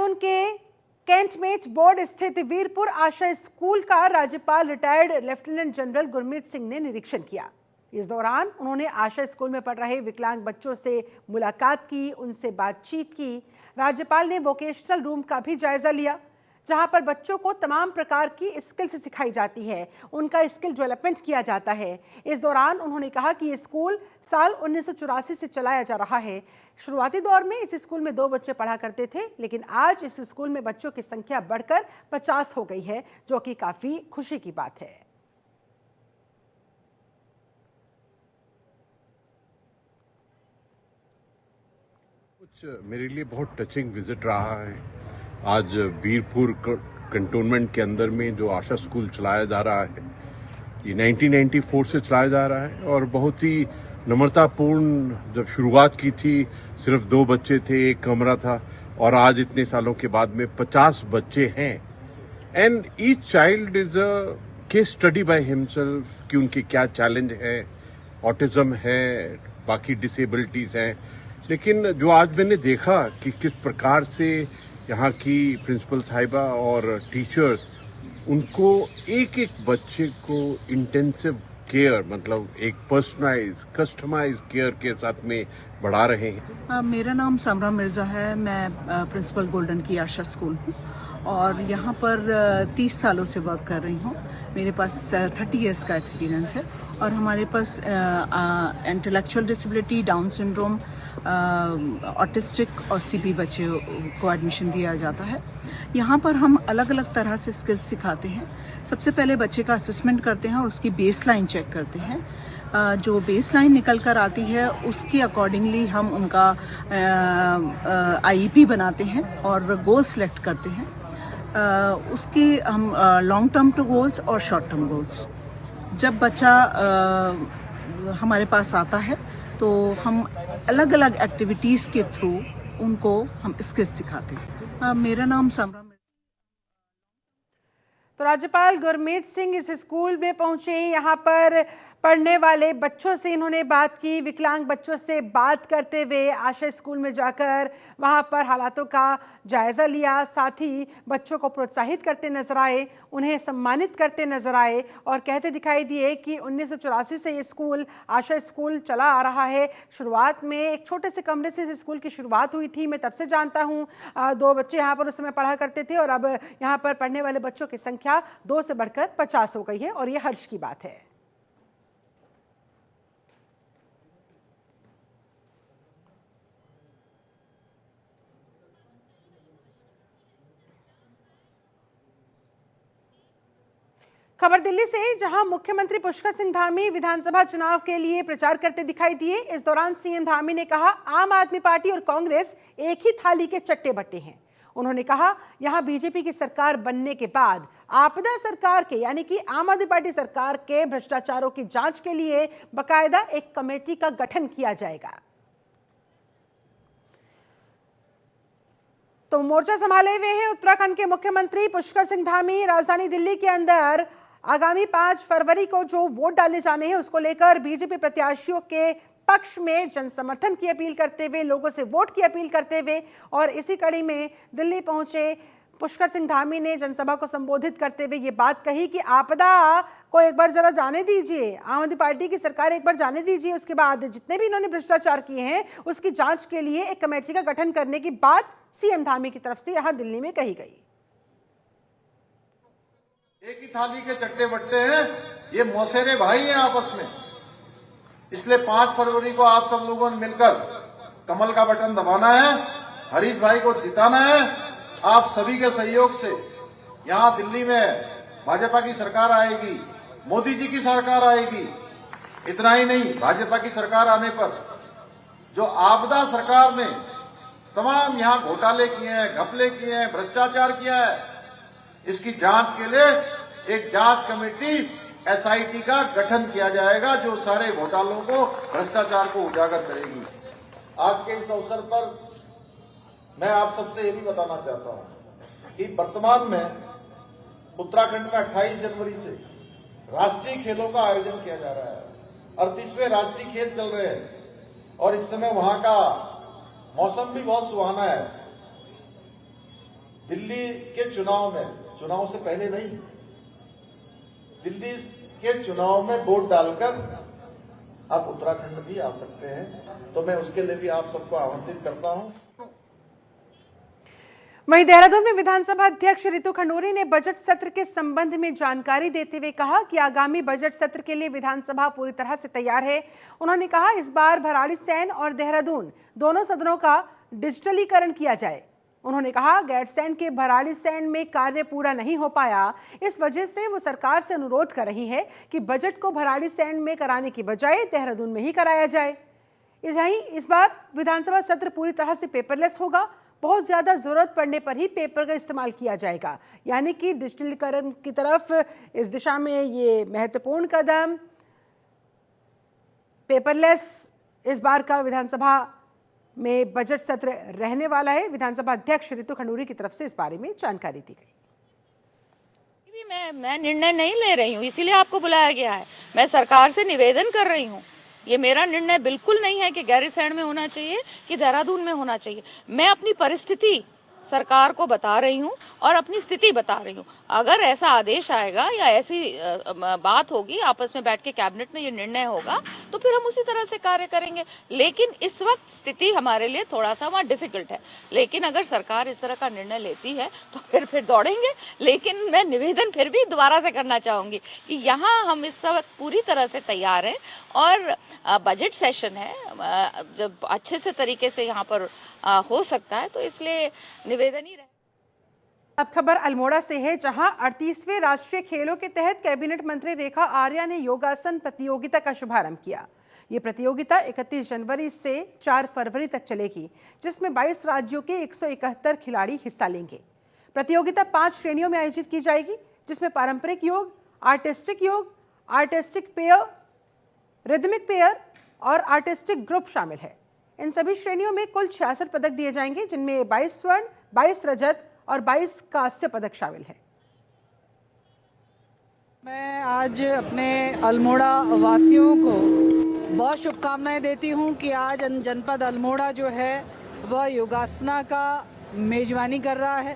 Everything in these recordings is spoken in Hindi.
देहरादून के कैंटमेट बोर्ड स्थित वीरपुर आशा स्कूल का राज्यपाल retired lieutenant general Gurmeet Singh ने निरीक्षण किया। इस दौरान उन्होंने आशा स्कूल में पढ़ रहे विकलांग बच्चों से मुलाकात की, उनसे बातचीत की। राज्यपाल ने वोकेशनल रूम का भी जायजा लिया, जहां पर बच्चों को तमाम प्रकार की स्किल्स सिखाई जाती है, उनका स्किल डेवलपमेंट किया जाता है। इस दौरान उन्होंने कहा कि ये स्कूल साल 1984 से चलाया जा रहा है। शुरुआती दौर में इस स्कूल में 2 बच्चे पढ़ा करते थे, लेकिन आज इस स्कूल में बच्चों की संख्या बढ़कर 50 हो गई है, जो कि काफी खुशी की बात है। मेरे लिए बहुत टचिंग विजिट रहा है। आज वीरपुर कंटोनमेंट के अंदर में जो आशा स्कूल चलाया जा रहा है, ये 1994 से चलाया जा रहा है और बहुत ही नम्रतापूर्ण जब शुरुआत की थी सिर्फ 2 बच्चे थे, एक कमरा था, और आज इतने सालों के बाद में 50 बच्चे हैं। And each child is a case study by himself कि उनके क्या चैलेंज है, ऑटिज्म है, बाकी डिसेबिलिटीज हैं। लेकिन जो आज मैंने देखा कि किस प्रकार से यहाँ की प्रिंसिपल साहिबा और टीचर्स उनको एक एक बच्चे को इंटेंसिव केयर, मतलब एक पर्सनलाइज कस्टमाइज केयर के साथ में बढ़ा रहे हैं। मेरा नाम समरा मिर्ज़ा है। मैं प्रिंसिपल गोल्डन की आशा स्कूल हूँ और यहाँ पर 30 सालों से वर्क कर रही हूँ। मेरे पास 30 इयर्स का एक्सपीरियंस है और हमारे पास intellectual disability, Down syndrome, autistic और सीपी बच्चे को एडमिशन दिया जाता है। यहाँ पर हम अलग अलग तरह से स्किल्स सिखाते हैं। सबसे पहले बच्चे का असेसमेंट करते हैं और उसकी बेसलाइन चेक करते हैं। जो बेसलाइन निकल कर आती है उसके अकॉर्डिंगली हम उनका आईईपी बनाते हैं और गोल सेलेक्ट करते हैं। उसके हम लॉन्ग टर्म टू गोल्स और शॉर्ट टर्म गोल्स। जब बच्चा हमारे पास आता है तो हम अलग अलग एक्टिविटीज़ के थ्रू उनको हम स्किल्स सिखाते हैं। मेरा नाम समरा। तो राज्यपाल गुरमीत सिंह इस स्कूल में पहुंचे, यहाँ पर पढ़ने वाले बच्चों से इन्होंने बात की। विकलांग बच्चों से बात करते हुए आशा स्कूल में जाकर वहाँ पर हालातों का जायज़ा लिया, साथ ही बच्चों को प्रोत्साहित करते नजर आए, उन्हें सम्मानित करते नजर आए और कहते दिखाई दिए कि 1984 से ये स्कूल आशा स्कूल चला आ रहा है। शुरुआत में एक छोटे से कमरे से इस स्कूल की शुरुआत हुई थी, मैं तब से जानता हूँ। 2 बच्चे यहाँ पर उस समय पढ़ा करते थे और अब यहाँ पर पढ़ने वाले बच्चों की संख्या 2 से बढ़कर 50 हो गई है और ये हर्ष की बात है। खबर दिल्ली से, जहां मुख्यमंत्री पुष्कर सिंह धामी विधानसभा चुनाव के लिए प्रचार करते दिखाई दिए। इस दौरान सीएम धामी ने कहा, आम आदमी पार्टी और कांग्रेस एक ही थाली के चट्टे बट्टे हैं। उन्होंने कहा, यहां बीजेपी की सरकार बनने के बाद आपदा सरकार के, यानी कि आम आदमी पार्टी सरकार के भ्रष्टाचारों की जांच के लिए बाकायदा एक कमेटी का गठन किया जाएगा। तो मोर्चा संभाले हुए हैं उत्तराखंड के मुख्यमंत्री पुष्कर सिंह धामी। राजधानी दिल्ली के अंदर आगामी 5 फरवरी को जो वोट डाले जाने हैं उसको लेकर बीजेपी प्रत्याशियों के पक्ष में जन समर्थन की अपील करते हुए, लोगों से वोट की अपील करते हुए और इसी कड़ी में दिल्ली पहुंचे पुष्कर सिंह धामी ने जनसभा को संबोधित करते हुए ये बात कही कि आपदा को एक बार जरा जाने दीजिए, आम आदमी पार्टी की सरकार एक बार जाने दीजिए, उसके बाद जितने भी इन्होंने भ्रष्टाचार किए हैं उसकी जांच के लिए एक कमेटी का गठन करने की बात सीएम धामी की तरफ से यहां दिल्ली में कही गई। एक ही थाली के चट्टे बट्टे हैं, ये मौसेरे भाई हैं आपस में। इसलिए 5 फरवरी को आप सब लोगों ने मिलकर कमल का बटन दबाना है, हरीश भाई को जिताना है। आप सभी के सहयोग से यहां दिल्ली में भाजपा की सरकार आएगी, मोदी जी की सरकार आएगी। इतना ही नहीं, भाजपा की सरकार आने पर जो आपदा सरकार ने तमाम यहां घोटाले किए हैं, घपले किए हैं, भ्रष्टाचार किया है, इसकी जांच के लिए एक जांच कमेटी एसआईटी का गठन किया जाएगा, जो सारे घोटालों को, भ्रष्टाचार को उजागर करेगी। आज के इस अवसर पर मैं आप सबसे ये भी बताना चाहता हूं कि वर्तमान में उत्तराखंड में 28 जनवरी से राष्ट्रीय खेलों का आयोजन किया जा रहा है। 38वें राष्ट्रीय खेल चल रहे हैं और इस समय वहां का मौसम भी बहुत सुहाना है। दिल्ली के चुनाव में, चुनाव से पहले नहीं, दिल्ली के चुनाव में वोट डालकर आप उत्तराखंड भी आ सकते हैं, तो मैं उसके लिए भी आप सबको आमंत्रित करता हूं। वहीं देहरादून में विधानसभा अध्यक्ष रितु खंडूरी ने बजट सत्र के संबंध में जानकारी देते हुए कहा कि आगामी बजट सत्र के लिए विधानसभा पूरी तरह से तैयार है। उन्होंने कहा इस बार भराड़ीसैंण और देहरादून दोनों सदनों का डिजिटलीकरण किया जाए। उन्होंने कहा गैरसैंण के भराड़ीसैंण में कार्य पूरा नहीं हो पाया, इस वजह से वो सरकार से अनुरोध कर रही है कि बजट को भराड़ीसैंण में कराने की बजाय देहरादून में ही कराया जाए। इस बार विधानसभा सत्र पूरी तरह से पेपरलेस होगा। बहुत ज्यादा जरूरत पड़ने पर ही पेपर का इस्तेमाल किया जाएगा, यानी कि डिजिटलीकरण की तरफ इस दिशा में ये महत्वपूर्ण कदम। पेपरलेस इस बार का विधानसभा में बजट सत्र रहने वाला है। विधानसभा अध्यक्ष रितु खंडूरी की तरफ से इस बारे में जानकारी दी गई। मैं निर्णय नहीं ले रही हूँ, इसीलिए आपको बुलाया गया है। मैं सरकार से निवेदन कर रही हूँ, ये मेरा निर्णय बिल्कुल नहीं है कि गैरसैंण में होना चाहिए कि देहरादून में होना चाहिए। मैं अपनी परिस्थिति सरकार को बता रही हूँ और अपनी स्थिति बता रही हूँ। अगर ऐसा आदेश आएगा या ऐसी बात होगी, आपस में बैठ के कैबिनेट में ये निर्णय होगा, तो फिर हम उसी तरह से कार्य करेंगे। लेकिन इस वक्त स्थिति हमारे लिए थोड़ा सा वहाँ डिफिकल्ट है। लेकिन अगर सरकार इस तरह का निर्णय लेती है तो फिर दौड़ेंगे। लेकिन मैं निवेदन फिर भी दोबारा से करना चाहूँगी कि यहाँ हम इस वक्त पूरी तरह से तैयार हैं और बजट सेशन है, जब अच्छे से तरीके से यहाँ पर हो सकता है, तो इसलिए निवेदन ही रहे। अब खबर अल्मोड़ा से है, जहां 38वें राष्ट्रीय खेलों के तहत कैबिनेट मंत्री रेखा आर्या ने योगासन प्रतियोगिता का शुभारंभ किया। ये प्रतियोगिता 31 जनवरी से 4 फरवरी तक चलेगी, जिसमें 22 राज्यों के 171 खिलाड़ी हिस्सा लेंगे। प्रतियोगिता 5 श्रेणियों में आयोजित की जाएगी, जिसमें पारंपरिक योग, आर्टिस्टिक पेयर, रिदमिक पेयर और आर्टिस्टिक ग्रुप शामिल है। इन सभी श्रेणियों में कुल 66 पदक दिए जाएंगे, जिनमें 22 स्वर्ण, 22 रजत और 22 कांस्य पदक शामिल है। मैं आज अपने अल्मोड़ा वासियों को बहुत शुभकामनाएं देती हूं कि आज जनपद अल्मोड़ा जो है वह योगासना का मेजबानी कर रहा है।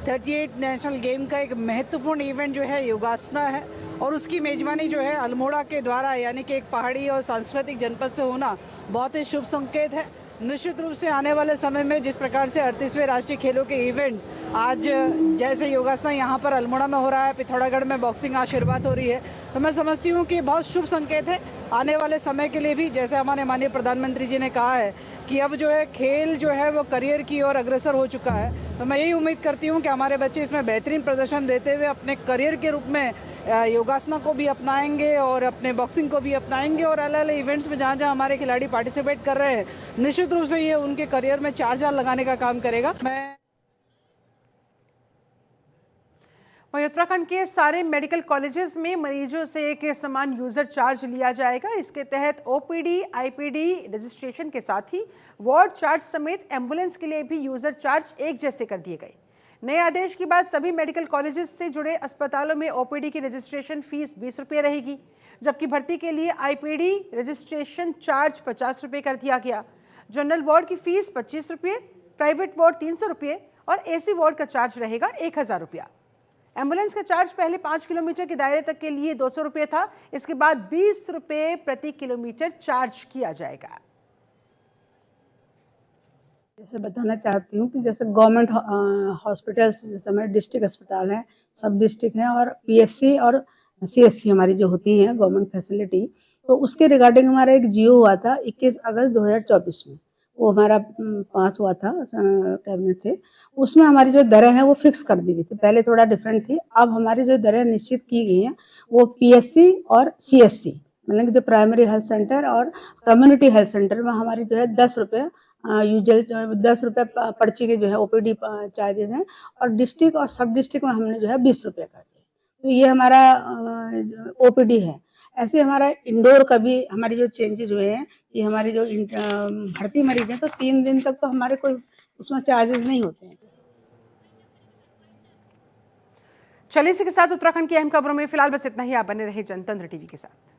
38 नेशनल गेम का एक महत्वपूर्ण इवेंट जो है योगासना है और उसकी मेजबानी जो है अल्मोड़ा के द्वारा, यानी कि एक पहाड़ी और सांस्कृतिक जनपद से होना बहुत ही शुभ संकेत है। निश्चित रूप से आने वाले समय में जिस प्रकार से 38वें राष्ट्रीय खेलों के इवेंट्स आज जैसे योगासना यहाँ पर अल्मोड़ा में हो रहा है, पिथौरागढ़ में बॉक्सिंग आज शुरुआत हो रही है, तो मैं समझती हूँ कि बहुत शुभ संकेत है आने वाले समय के लिए भी। जैसे हमारे माननीय प्रधानमंत्री जी ने कहा है कि अब जो है खेल जो है वो करियर की ओर अग्रसर हो चुका है, तो मैं यही उम्मीद करती हूँ कि हमारे बच्चे इसमें बेहतरीन प्रदर्शन देते हुए अपने करियर के रूप में योगासना को भी अपनाएंगे और अपने बॉक्सिंग को भी अपनाएंगे और अलग अलग इवेंट्स में जहाँ हमारे खिलाड़ी पार्टिसिपेट कर रहे हैं, निश्चित रूप से ये उनके करियर में चार चांद लगाने का काम करेगा। वहीं उत्तराखंड के सारे मेडिकल कॉलेजेस में मरीजों से एक समान यूजर चार्ज लिया जाएगा। इसके तहत ओपीडी, आईपीडी रजिस्ट्रेशन के साथ ही वार्ड चार्ज समेत एम्बुलेंस के लिए भी यूजर चार्ज एक जैसे कर दिए गए। नए आदेश के बाद सभी मेडिकल कॉलेजेस से जुड़े अस्पतालों में ओपीडी की रजिस्ट्रेशन फीस 20 रुपये रहेगी, जबकि भर्ती के लिए आईपीडी रजिस्ट्रेशन चार्ज 50 रुपये कर दिया गया। जनरल वार्ड की फीस 25 रुपये, प्राइवेट वार्ड 300 रुपये और एसी वार्ड का चार्ज रहेगा 1000 रुपया। एम्बुलेंस का चार्ज पहले 5 किलोमीटर के दायरे तक के लिए 200 रुपये था, इसके बाद 20 रुपये प्रति किलोमीटर चार्ज किया जाएगा। जैसे बताना चाहती हूँ कि जैसे गवर्नमेंट हॉस्पिटल्स, जैसे हमारे डिस्ट्रिक्ट अस्पताल हैं, सब डिस्ट्रिक्ट हैं और पीएससी और सीएससी हमारी जो होती हैं गवर्नमेंट फैसिलिटी, तो उसके रिगार्डिंग हमारा एक जियो हुआ था 21 अगस्त 2024 में, वो हमारा पास हुआ था कैबिनेट से। उसमें हमारी जो दरें हैं वो फिक्स कर दी गई थी, पहले थोड़ा डिफरेंट थी। अब हमारी जो दरें निश्चित की गई हैं वो पीएससी और सीएससी, मतलब जो प्राइमरी हेल्थ सेंटर और कम्युनिटी हेल्थ सेंटर में हमारी जो है 10 रुपये यूजुअल 10 रुपये पर्ची के जो है ओपीडी चार्जेस हैं, और डिस्ट्रिक्ट और सब डिस्ट्रिक्ट में हमने जो है 20 रुपये कर दिए। तो ये हमारा ओपीडी है। ऐसे हमारा इंडोर का भी हमारी जो चेंजेस हुए हैं, ये हमारी जो भर्ती मरीज हैं तो 3 दिन तक तो हमारे कोई उसमें चार्जेस नहीं होते हैं। चलिए इसी के साथ उत्तराखंड की अहम खबरों में फिलहाल बस इतना ही। आप बने रहे जनतंत्र टीवी के साथ।